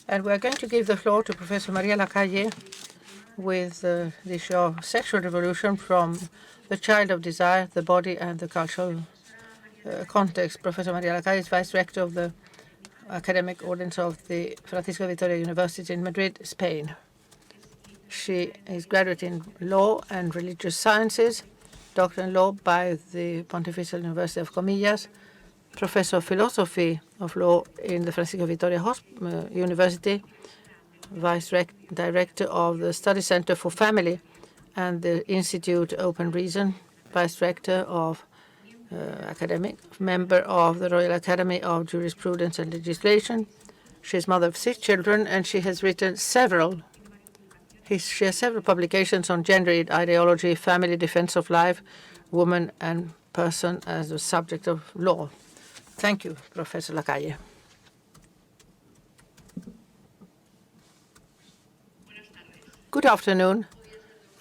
And we're going to give the floor to Professor Maria Lacalle with the issue of sexual revolution from the child of desire, the body, and the cultural context. Professor Maria Lacalle is Vice Rector of the Academic Audience of the Francisco Vitoria University in Madrid, Spain. She is graduate in Law and Religious Sciences, Doctor in Law by the Pontifical University of Comillas, Professor of Philosophy of Law in the Francisco Vitoria University, Vice Director of the Study Center for Family and the Institute Open Reason, Vice Director of Academic, member of the Royal Academy of Jurisprudence and Legislation. She is mother of 6 children, and she has written several publications on gender ideology, family, defense of life, woman and person as a subject of law. Thank you, Professor Lacalle. Good afternoon.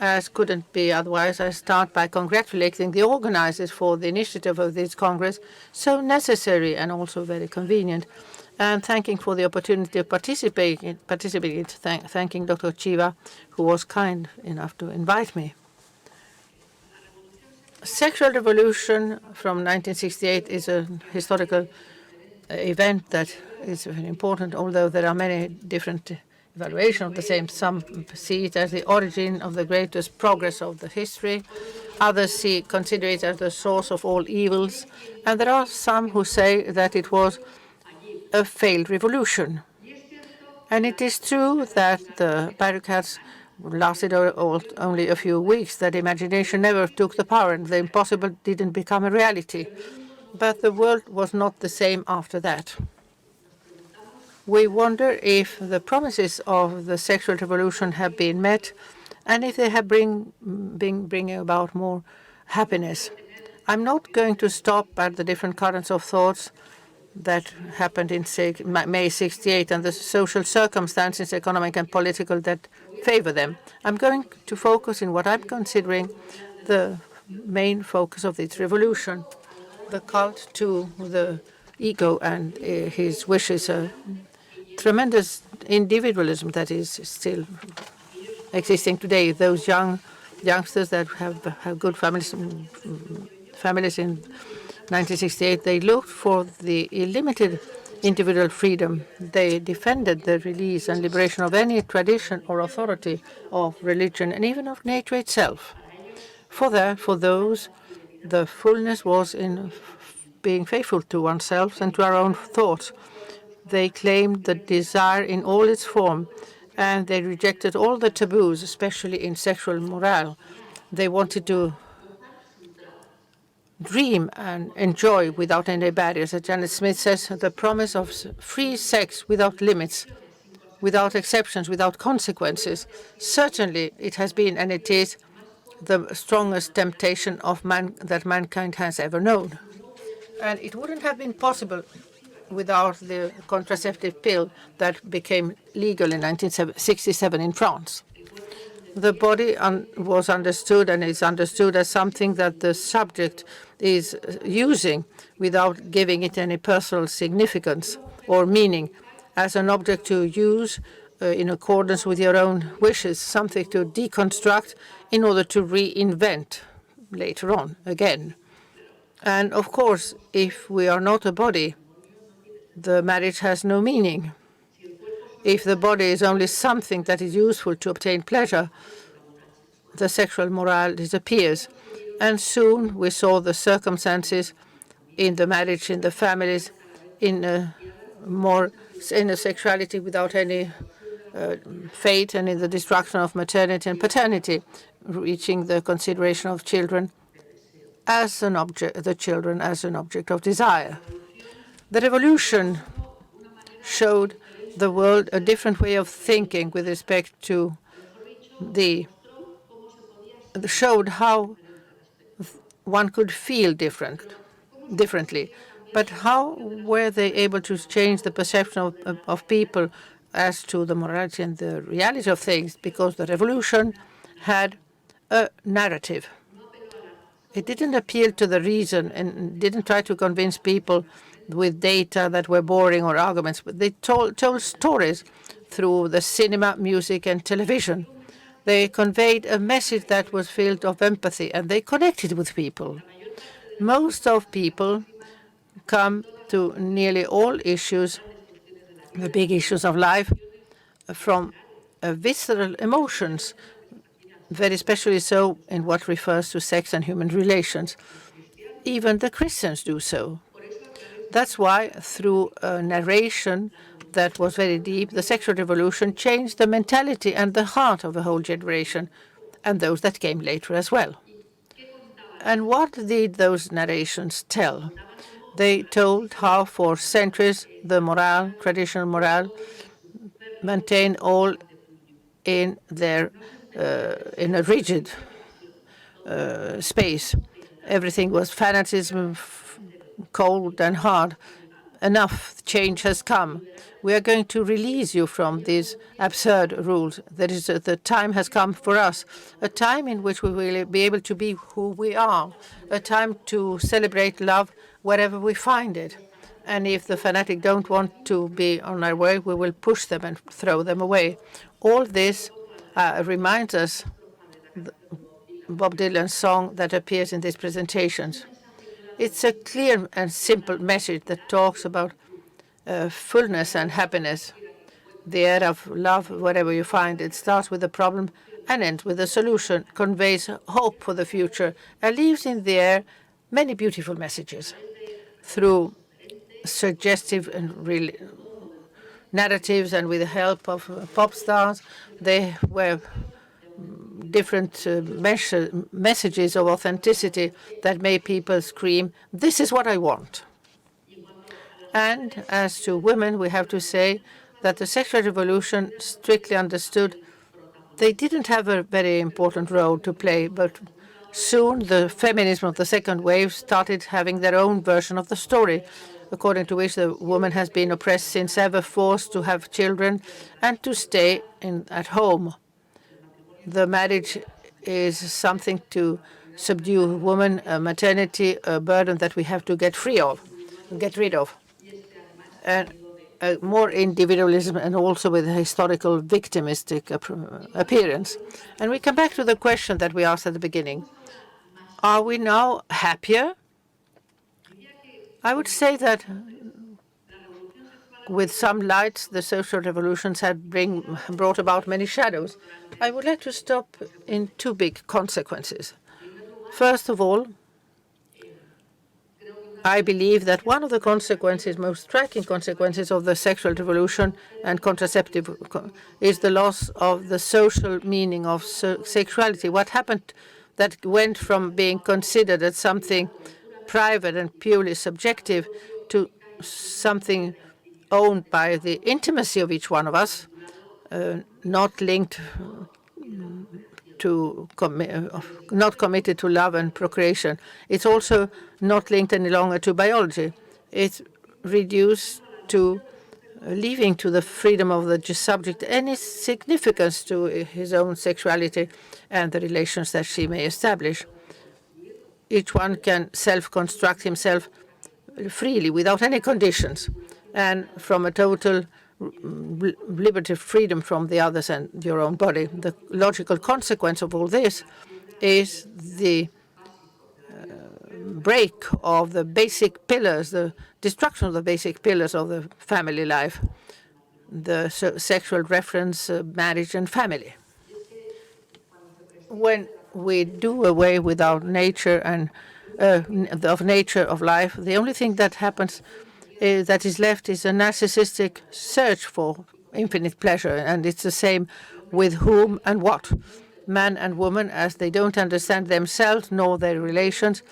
As couldn't be otherwise, I start by congratulating the organizers for the initiative of this Congress, so necessary and also very convenient, and thanking for the opportunity of participating, thanking Dr. Chiva, who was kind enough to invite me. Sexual revolution from 1968 is a historical event that is very important, although there are many different evaluations of the same. Some see it as the origin of the greatest progress of the history. Others consider it as the source of all evils. And there are some who say that it was a failed revolution. And it is true that the barricades lasted only a few weeks, that imagination never took the power, and the impossible didn't become a reality. But the world was not the same after that. We wonder if the promises of the sexual revolution have been met, and if they have been bringing about more happiness. I'm not going to stop at the different currents of thoughts that happened in May 68 and the social circumstances, economic and political, that favor them. I'm going to focus in what I'm considering the main focus of this revolution, the cult to the ego and his wishes, a tremendous individualism that is still existing today. Those youngsters that have good families in 1968, they looked for the illimited individual freedom. They defended the release and liberation of any tradition or authority of religion and even of nature itself. For those, the fullness was in being faithful to oneself and to our own thoughts. They claimed the desire in all its form, and they rejected all the taboos, especially in sexual morale. They wanted to dream and enjoy without any barriers. As Janet Smith says, the promise of free sex without limits, without exceptions, without consequences. Certainly it has been, and it is, the strongest temptation of that mankind has ever known. And it wouldn't have been possible without the contraceptive pill that became legal in 1967 in France. The body was understood and is understood as something that the subject is using without giving it any personal significance or meaning, as an object to use in accordance with your own wishes, something to deconstruct in order to reinvent later on again. And of course, if we are not a body, the marriage has no meaning. If the body is only something that is useful to obtain pleasure, the sexual morale disappears. And soon we saw the circumstances in the marriage, in the families, in a sexuality without any fate, and in the destruction of maternity and paternity, reaching the consideration of children as an object, the children as an object of desire. The revolution showed the world a different way of thinking with respect to showed how one could feel differently. But how were they able to change the perception of people as to the morality and the reality of things? Because the revolution had a narrative. It didn't appeal to the reason and didn't try to convince people with data that were boring or arguments, but they told stories through the cinema, music, and television. They conveyed a message that was filled of empathy, and they connected with people. Most of people come to nearly all issues, the big issues of life, from visceral emotions, very especially so in what refers to sex and human relations. Even the Christians do so. That's why, through a narration that was very deep, the sexual revolution changed the mentality and the heart of a whole generation, and those that came later as well. And what did those narrations tell? They told how for centuries the morale, traditional morale, maintained all in their in a rigid space. Everything was fanaticism, cold and hard. Enough change has come. We are going to release you from these absurd rules. That is, the time has come for us, a time in which we will be able to be who we are, a time to celebrate love wherever we find it. And if the fanatic don't want to be on our way, we will push them and throw them away. All this reminds us Bob Dylan's song that appears in these presentations. It's a clear and simple message that talks about fullness and happiness, the air of love wherever you find it. Starts with a problem and ends with a solution, conveys hope for the future, and leaves in the air many beautiful messages. Through suggestive and really narratives and with the help of pop stars, they were different messages of authenticity that made people scream, "This is what I want." And as to women, we have to say that the sexual revolution, strictly understood, they didn't have a very important role to play, but soon the feminism of the second wave started having their own version of the story, according to which the woman has been oppressed since ever, forced to have children and to stay at home. The marriage is something to subdue woman, maternity, a burden that we have to get rid of. And more individualism and also with a historical victimistic appearance. And we come back to the question that we asked at the beginning. Are we now happier? I would say that with some lights, the social revolutions had brought about many shadows. I would like to stop in two big consequences. First of all, I believe that one of the consequences, most striking consequences of the sexual revolution and contraceptive is the loss of the social meaning of sexuality. What happened that went from being considered as something private and purely subjective to something owned by the intimacy of each one of us, not linked to not committed to love and procreation. It's also not linked any longer to biology. It's reduced to leaving to the freedom of the subject any significance to his own sexuality and the relations that she may establish. Each one can self-construct himself freely without any conditions and from a total liberty, freedom from the others and your own body. The logical consequence of all this is the break of the basic pillars, the destruction of the basic pillars of the family life, the sexual reference, marriage and family. When we do away with our nature and of nature of life, the only thing that happens that is left is a narcissistic search for infinite pleasure, and it's the same with whom and what. Man and woman, as they don't understand themselves nor their relations,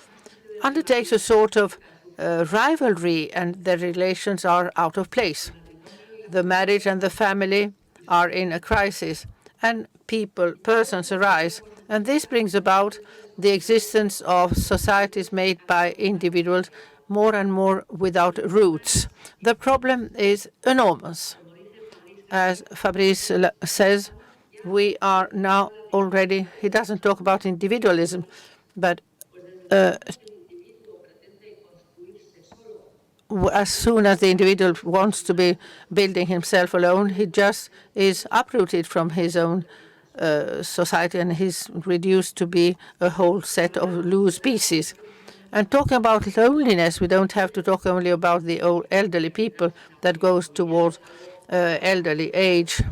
undertakes a sort of rivalry, and their relations are out of place. The marriage and the family are in a crisis, and persons arise, and this brings about the existence of societies made by individuals more and more without roots. The problem is enormous. As Fabrice says, we are now already, he doesn't talk about individualism, but as soon as the individual wants to be building himself alone, he just is uprooted from his own society, and he's reduced to be a whole set of loose pieces. And talking about loneliness, we don't have to talk only about the old elderly people that goes towards elderly age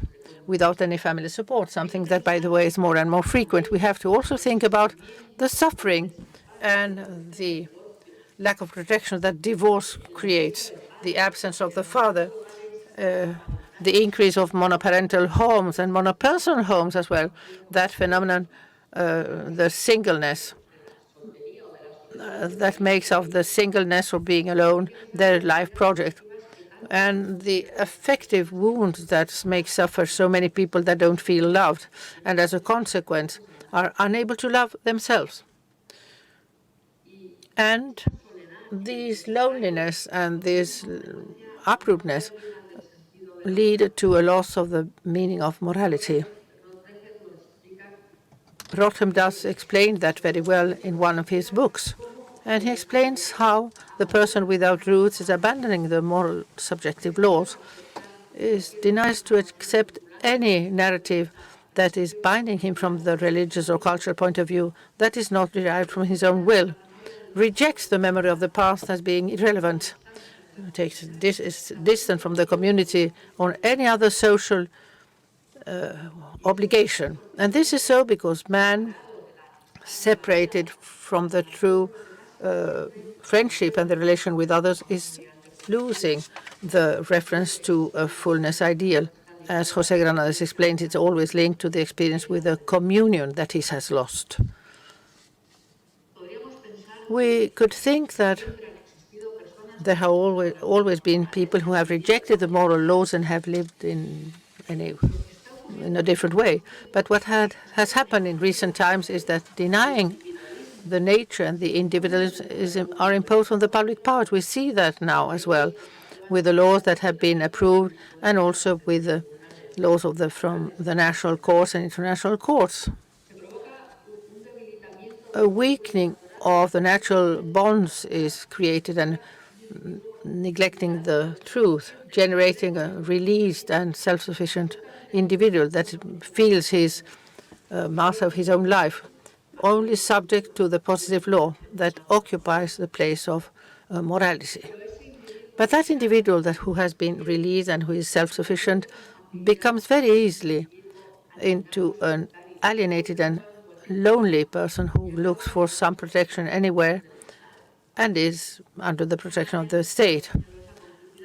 without any family support, something that, by the way, is more and more frequent. We have to also think about the suffering and the lack of protection that divorce creates, the absence of the father, the increase of monoparental homes and monopersonal homes as well, that phenomenon, the singleness that makes of the singleness or being alone their life project, and the affective wounds that make suffer so many people that don't feel loved, and as a consequence are unable to love themselves. And these loneliness and this uprootedness lead to a loss of the meaning of morality. Rotem does explain that very well in one of his books. And he explains how the person without roots is abandoning the moral subjective laws, is denies to accept any narrative that is binding him from the religious or cultural point of view that is not derived from his own will, rejects the memory of the past as being irrelevant, is distant from the community or any other social obligation. And this is so because man, separated from the true friendship and the relation with others, is losing the reference to a fullness ideal. As José Granados explained, it's always linked to the experience with the communion that he has lost. We could think that there have always been people who have rejected the moral laws and have lived in a different way. But what has happened in recent times is that denying the nature and the individualism are imposed on the public powers. We see that now as well with the laws that have been approved and also with the laws from the national courts and international courts. A weakening of the natural bonds is created and neglecting the truth, generating a released and self-sufficient individual that feels his master of his own life, only subject to the positive law that occupies the place of morality. But that individual who has been released and who is self-sufficient becomes very easily into an alienated and lonely person who looks for some protection anywhere and is under the protection of the state.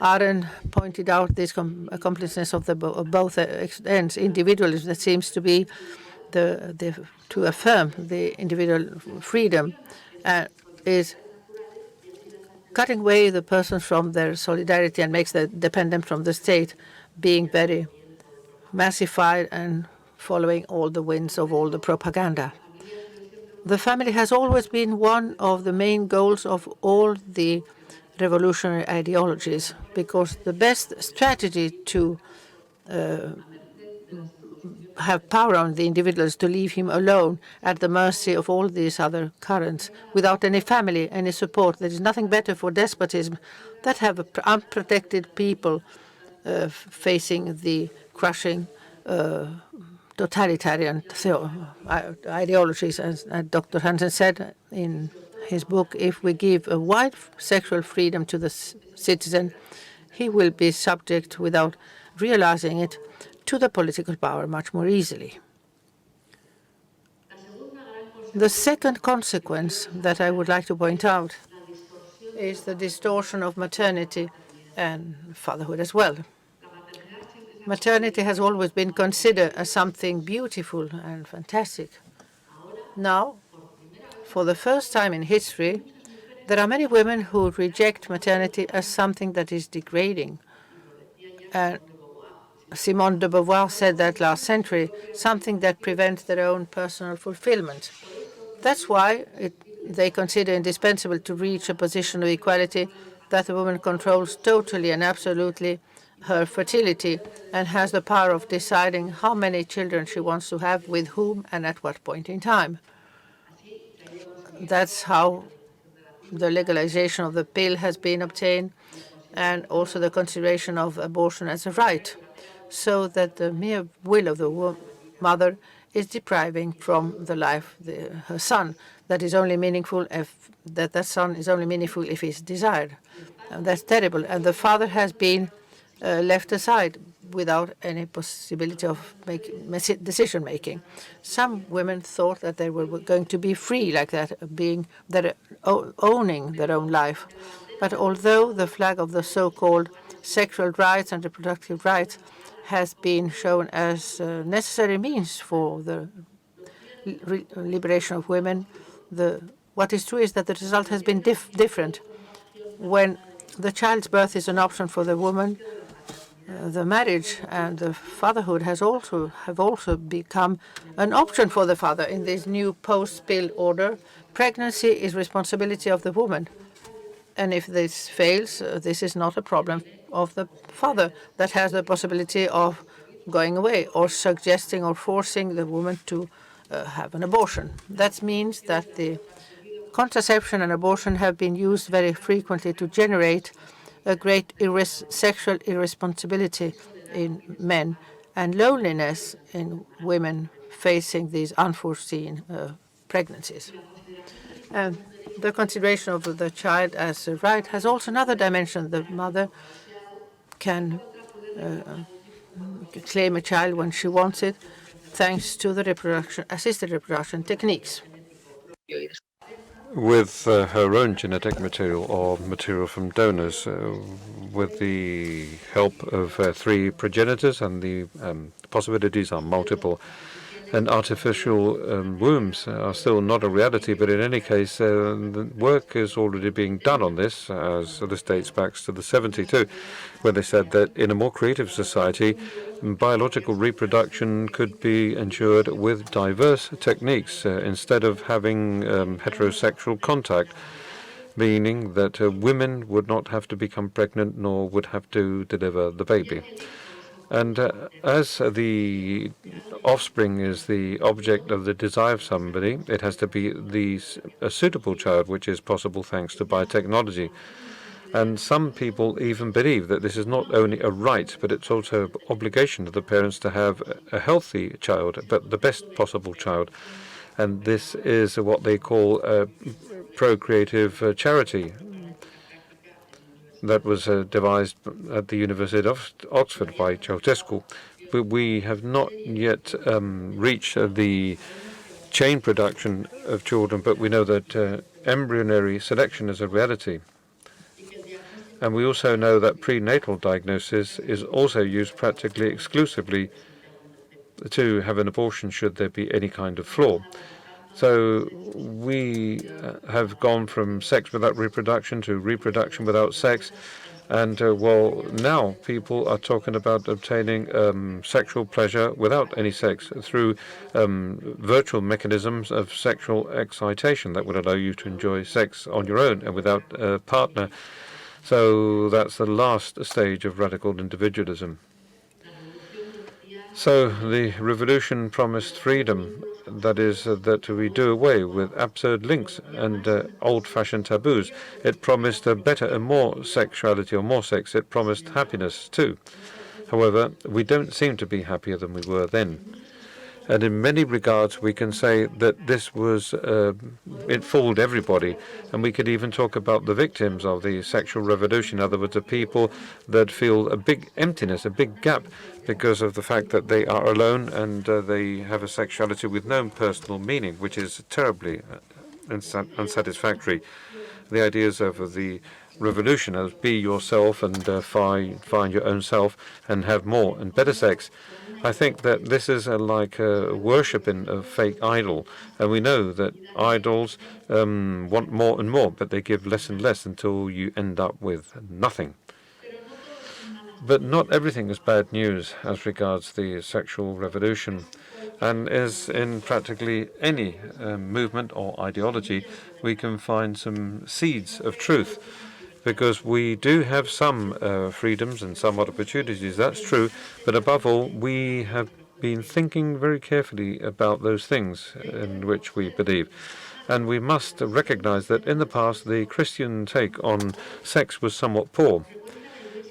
Aaron pointed out this accomplishment of both ends. Individualism that seems to be to affirm the individual freedom is cutting away the person from their solidarity and makes them dependent from the state, being very massified and following all the winds of all the propaganda. The family has always been one of the main goals of all the revolutionary ideologies, because the best strategy to have power on the individual is to leave him alone at the mercy of all these other currents, without any family, any support. There is nothing better for despotism that have unprotected people facing the crushing totalitarian ideologies. As Dr. Hansen said in his book, if we give a wide sexual freedom to the citizen, he will be subject, without realizing it, to the political power much more easily. The second consequence that I would like to point out is the distortion of maternity and fatherhood as well. Maternity has always been considered as something beautiful and fantastic. Now, for the first time in history, there are many women who reject maternity as something that is degrading. And Simone de Beauvoir said that last century, something that prevents their own personal fulfillment. That's why they consider indispensable to reach a position of equality that the woman controls totally and absolutely her fertility and has the power of deciding how many children she wants to have, with whom, and at what point in time. That's how the legalization of the pill has been obtained, and also the consideration of abortion as a right, so that the mere will of the mother is depriving from the life her son. That is only meaningful if that son is only meaningful if he's desired. And that's terrible. And the father has been left aside without any possibility of decision making. Some women thought that they were going to be free like that, owning their own life. But although the flag of the so-called sexual rights and reproductive rights has been shown as a necessary means for the liberation of women, what is true is that the result has been different. When the child's birth is an option for the woman, the marriage and the fatherhood have also become an option for the father. In this new post-pill order, pregnancy is responsibility of the woman. And if this fails, this is not a problem of the father that has the possibility of going away or suggesting or forcing the woman to have an abortion. That means that the contraception and abortion have been used very frequently to generate a great sexual irresponsibility in men and loneliness in women facing these unforeseen pregnancies. And the consideration of the child as a right has also another dimension. The mother can claim a child when she wants it, thanks to the assisted reproduction techniques. With her own genetic material or material from donors, with the help of 3 progenitors, and the possibilities are multiple. And artificial wombs are still not a reality, but in any case, the work is already being done on this, as this dates back to the 72, where they said that in a more creative society, biological reproduction could be ensured with diverse techniques instead of having heterosexual contact, meaning that women would not have to become pregnant nor would have to deliver the baby. And as the offspring is the object of the desire of somebody, it has to be a suitable child, which is possible thanks to biotechnology. And some people even believe that this is not only a right, but it's also an obligation of the parents to have a healthy child, but the best possible child. And this is what they call procreative charity. That was devised at the University of Oxford by Ceausescu. But we have not yet reached the chain production of children, but we know that embryonary selection is a reality. And we also know that prenatal diagnosis is also used practically exclusively to have an abortion should there be any kind of flaw. So we have gone from sex without reproduction to reproduction without sex. And, well, now people are talking about obtaining sexual pleasure without any sex through virtual mechanisms of sexual excitation that would allow you to enjoy sex on your own and without a partner. So that's the last stage of radical individualism. So the revolution promised freedom. That is, that we do away with absurd links and old-fashioned taboos. It promised a better and more sexuality or more sex. It promised happiness too. However, we don't seem to be happier than we were then. And in many regards, we can say that this was, it fooled everybody. And we could even talk about the victims of the sexual revolution. In other words, the people that feel a big emptiness, a big gap, because of the fact that they are alone and they have a sexuality with no personal meaning, which is terribly unsatisfactory. The ideas of the revolution as be yourself and find your own self and have more and better sex. I think that this is like worshipping a fake idol, and we know that idols want more and more, but they give less and less until you end up with nothing. But not everything is bad news as regards the sexual revolution. And as in practically any movement or ideology, we can find some seeds of truth. Because we do have some freedoms and some opportunities, that's true. But above all, we have been thinking very carefully about those things in which we believe. And we must recognize that in the past, the Christian take on sex was somewhat poor.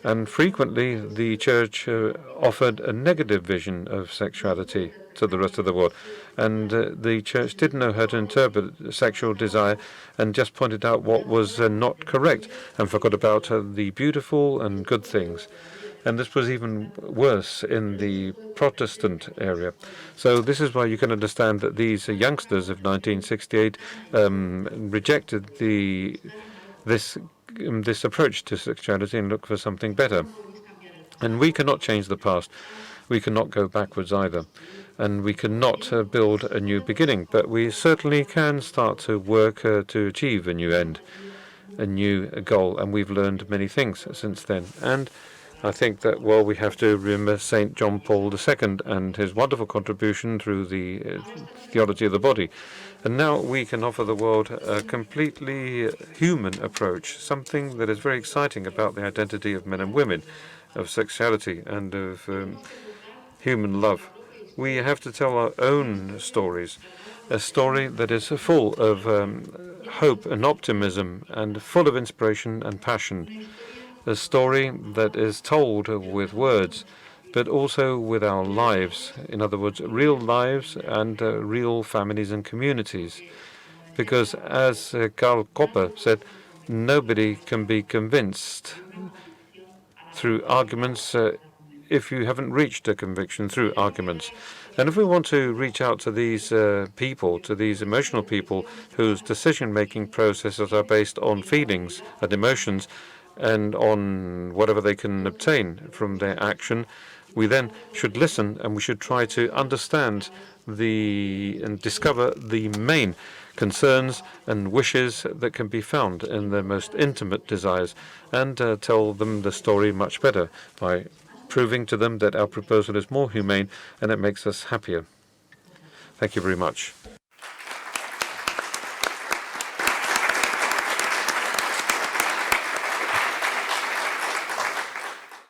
And frequently, the church offered a negative vision of sexuality to the rest of the world. And the church didn't know how to interpret sexual desire and just pointed out what was not correct and forgot about the beautiful and good things. And this was even worse in the Protestant area. So this is why you can understand that these youngsters of 1968 rejected this approach to sexuality and look for something better. And we cannot change the past. We cannot go backwards either. And we cannot build a new beginning. But we certainly can start to work to achieve a new end, a new goal. And we've learned many things since then. And I think that, well, we have to remember St. John Paul II and his wonderful contribution through the theology of the body. And now we can offer the world a completely human approach, something that is very exciting about the identity of men and women, of sexuality and of human love. We have to tell our own stories, a story that is full of hope and optimism and full of inspiration and passion. A story that is told with words, but also with our lives. In other words, real lives and real families and communities. Because as Karl Popper said, nobody can be convinced through arguments if you haven't reached a conviction through arguments. And if we want to reach out to these people, to these emotional people whose decision-making processes are based on feelings and emotions, and on whatever they can obtain from their action, we then should listen and we should try to understand and discover the main concerns and wishes that can be found in their most intimate desires and tell them the story much better by proving to them that our proposal is more humane and it makes us happier. Thank you very much.